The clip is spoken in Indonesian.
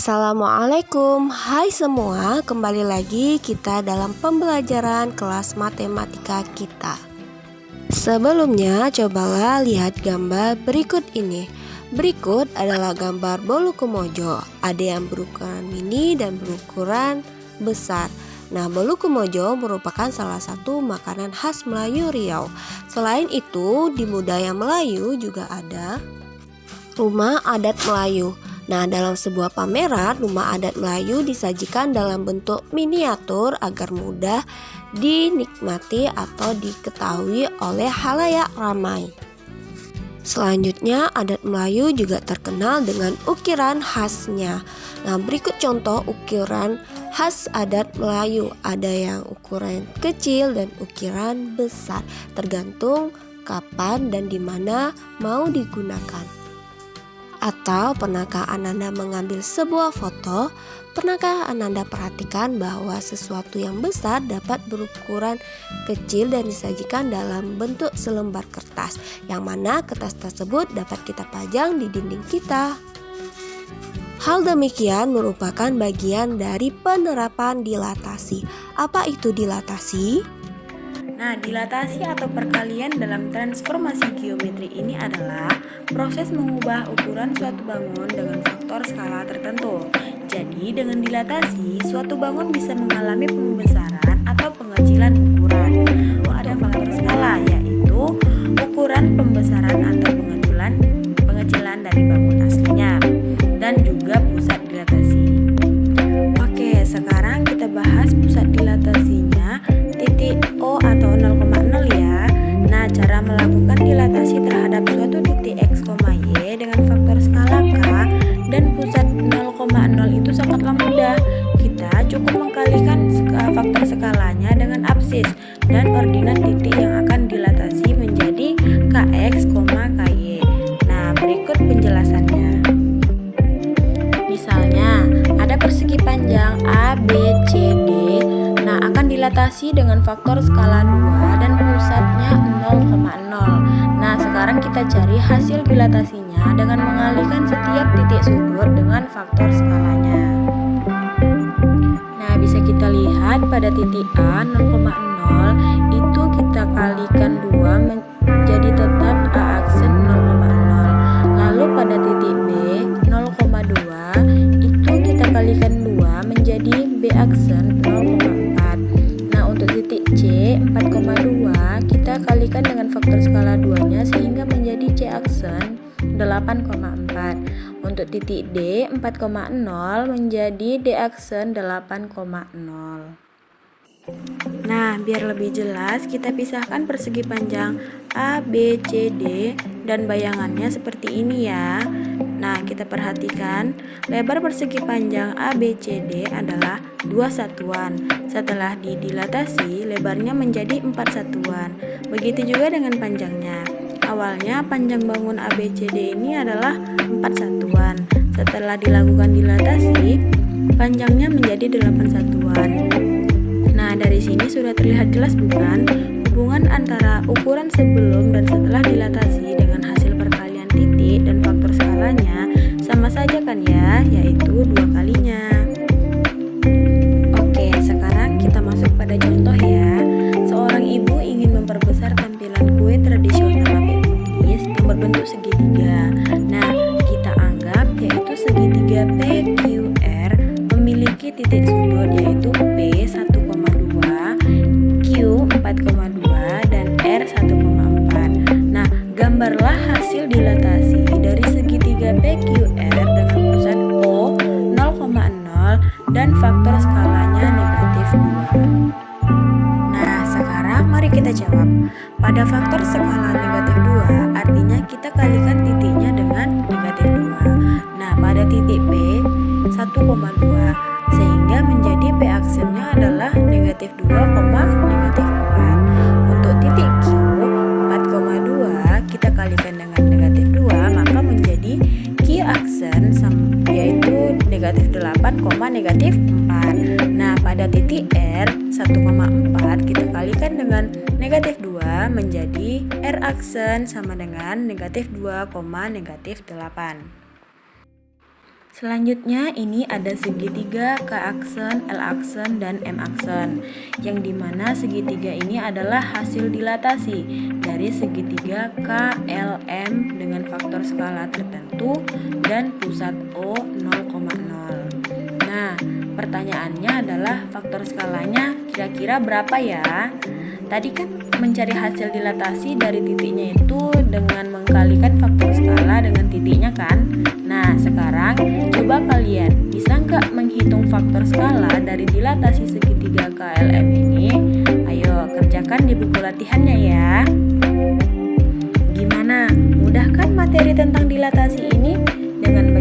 Assalamualaikum, hai semua, kembali lagi kita dalam pembelajaran kelas matematika kita. Sebelumnya, cobalah lihat gambar berikut ini. Berikut adalah gambar bolu kumojo, ada yang berukuran mini dan berukuran besar. Nah, bolu kumojo merupakan salah satu makanan khas Melayu Riau. Selain itu, di budaya Melayu juga ada rumah adat Melayu. Nah, dalam sebuah pameran, rumah adat Melayu disajikan dalam bentuk miniatur agar mudah dinikmati atau diketahui oleh khalayak ramai. Selanjutnya, adat Melayu juga terkenal dengan ukiran khasnya. Nah, berikut contoh ukiran khas adat Melayu. Ada yang ukuran kecil dan ukiran besar, tergantung kapan dan di mana mau digunakan. Atau pernahkah Ananda mengambil sebuah foto? Pernahkah Ananda perhatikan bahwa sesuatu yang besar dapat berukuran kecil dan disajikan dalam bentuk selembar kertas, yang mana kertas tersebut dapat kita pajang di dinding kita. Hal demikian merupakan bagian dari penerapan dilatasi. Apa itu dilatasi? Nah, dilatasi atau perkalian dalam transformasi geometri ini adalah proses mengubah ukuran suatu bangun dengan faktor skala tertentu. Jadi, dengan dilatasi, suatu bangun bisa mengalami pembesaran atau pengecilan ukuran. Ada faktor skala, yaitu ukuran pembesaran atau pengecilan dari bangun aslinya, dan juga pusat dilatasi. Oke, sekarang kita bahas pusat dilatasinya, titik O atau 0,0 ya. Nah, cara melakukan dilatasi terhadap suatu titik X, Y dengan faktor skala K dan pusat 0,0 itu sangatlah mudah. Kita cukup mengkalikan faktor skalanya dengan absis dan ordinat titik yang akan dilatasi menjadi Kx, Ky. Nah, berikut penjelasannya. Misalnya, ada persegi panjang A, B, C, D. Nah, akan dilatasi dengan faktor skala 2 dan pusatnya 0,0. Nah, sekarang kita cari hasil dilatasinya dengan mengalihkan setiap titik sudut dengan faktor skalanya. Nah, bisa kita lihat pada titik A 0,0 itu kita kalikan 2 menjadi tetap A aksen 0,0. Lalu pada titik B 0,2 itu kita kalikan 2 menjadi B aksen 0,4. Nah, untuk titik C 4,2 kita kalikan dengan faktor skala 2-nya sehingga menjadi C aksen 8,4. Untuk titik D 4,0 menjadi D aksen 8,0. Nah, biar lebih jelas kita pisahkan persegi panjang A, B, C, D dan bayangannya seperti ini ya. Nah, kita perhatikan lebar persegi panjang A, B, C, D adalah 2 satuan. Setelah didilatasi, lebarnya menjadi 4 satuan. Begitu juga dengan panjangnya. Awalnya panjang bangun A, B, C, D ini adalah 4 satuan. Setelah dilakukan dilatasi, panjangnya menjadi 8 satuan. Nah, dari sini sudah terlihat jelas bukan hubungan antara ukuran sebelum dan setelah dilatasi dengan hasil perkalian titik dan faktor skalanya sama saja kan ya, yaitu 2 kalinya. Oke, sekarang kita masuk pada contoh ya. Seorang ibu ingin memperbesar tampilan kue tradisional lapis putih yang berbentuk segitiga. Nah, kita anggap yaitu segitiga PQR memiliki titik sudut yaitu P 1,2, Q 4,2 dan R 1,4. Nah, gambarlah hasil dilatasi dari segitiga PQR dengan pusat O 0,0 dan faktor skalanya negatif 2. Nah, sekarang mari kita jawab. Pada faktor skala negatif 2 artinya kita kalikan titiknya dengan negatif 2. Nah, pada titik P 1,2 sehingga menjadi P aksennya adalah negatif 2, negatif 4. Untuk titik Q 4,2 kita kalikan dengan negatif 2 maka menjadi Q aksen yaitu negatif 8, negatif 4. Nah, pada titik R 1,4 kita kalikan dengan negatif 2 menjadi R aksen sama dengan negatif 2, negatif 8. Selanjutnya ini ada segitiga K aksen, L aksen, dan M aksen, yang dimana segitiga ini adalah hasil dilatasi dari segitiga KLM dengan faktor skala tertentu dan pusat O 0,0. Nah, pertanyaannya adalah faktor skalanya kira-kira berapa ya? Tadi kan mencari hasil dilatasi dari titiknya itu dengan mengkalikan faktor skala dengan titiknya kan? Nah, sekarang coba kalian bisa nggak menghitung faktor skala dari dilatasi segitiga KLM ini? Ayo kerjakan di buku latihannya ya. Gimana? Mudah kan materi tentang dilatasi ini? Dengan